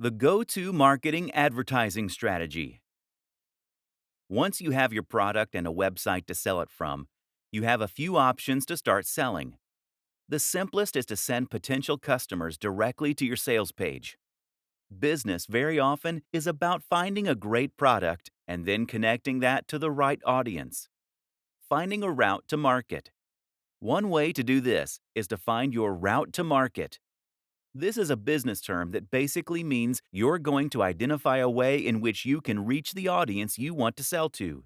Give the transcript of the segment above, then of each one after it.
The go-to marketing advertising strategy. Once you have your product and a website to sell it from, you have a few options to start selling. The simplest is to send potential customers directly to your sales page. Business very often is about finding a great product and then connecting that to the right audience. Finding a route to market. One way to do this is to find your route to market. This is a business term that basically means you're going to identify a way in which you can reach the audience you want to sell to.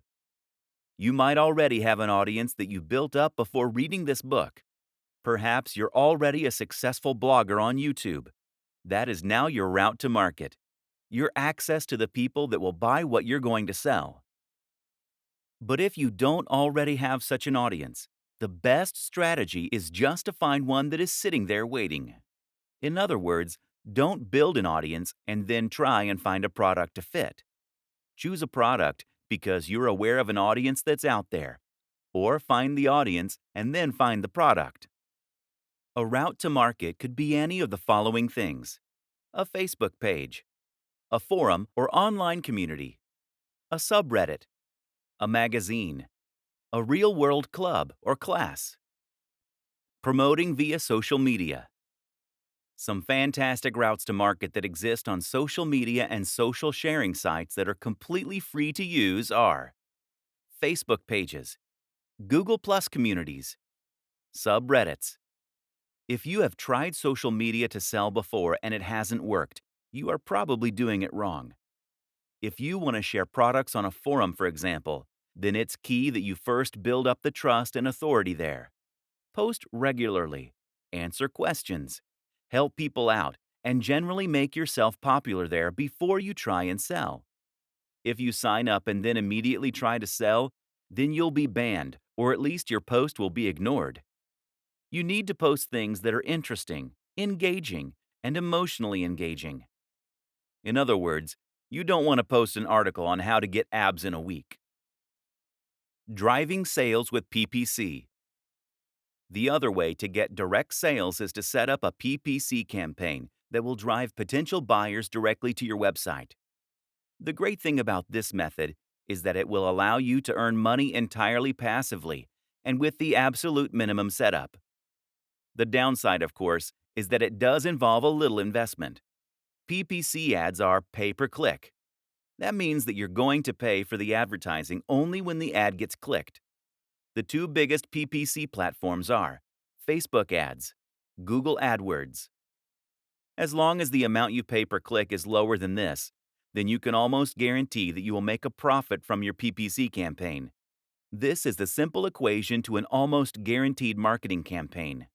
You might already have an audience that you built up before reading this book. Perhaps you're already a successful blogger on YouTube. That is now your route to market, your access to the people that will buy what you're going to sell. But if you don't already have such an audience, the best strategy is just to find one that is sitting there waiting. In other words, don't build an audience and then try and find a product to fit. Choose a product because you're aware of an audience that's out there, or find the audience and then find the product. A route to market could be any of the following things: a Facebook page, a forum or online community, a subreddit, a magazine, a real-world club or class. Promoting via social media. Some fantastic routes to market that exist on social media and social sharing sites that are completely free to use are Facebook pages, Google Plus communities, subreddits. If you have tried social media to sell before and it hasn't worked, you are probably doing it wrong. If you want to share products on a forum, for example, then it's key that you first build up the trust and authority there. Post regularly, answer questions, help people out, and generally make yourself popular there before you try and sell. If you sign up and then immediately try to sell, then you'll be banned, or at least your post will be ignored. You need to post things that are interesting, engaging, and emotionally engaging. In other words, you don't want to post an article on how to get abs in a week. Driving sales with PPC. The other way to get direct sales is to set up a PPC campaign that will drive potential buyers directly to your website. The great thing about this method is that it will allow you to earn money entirely passively and with the absolute minimum setup. The downside, of course, is that it does involve a little investment. PPC ads are pay-per-click. That means that you're going to pay for the advertising only when the ad gets clicked. The two biggest PPC platforms are Facebook ads, Google AdWords. As long as the amount you pay per click is lower than this, then you can almost guarantee that you will make a profit from your PPC campaign. This is the simple equation to an almost guaranteed marketing campaign.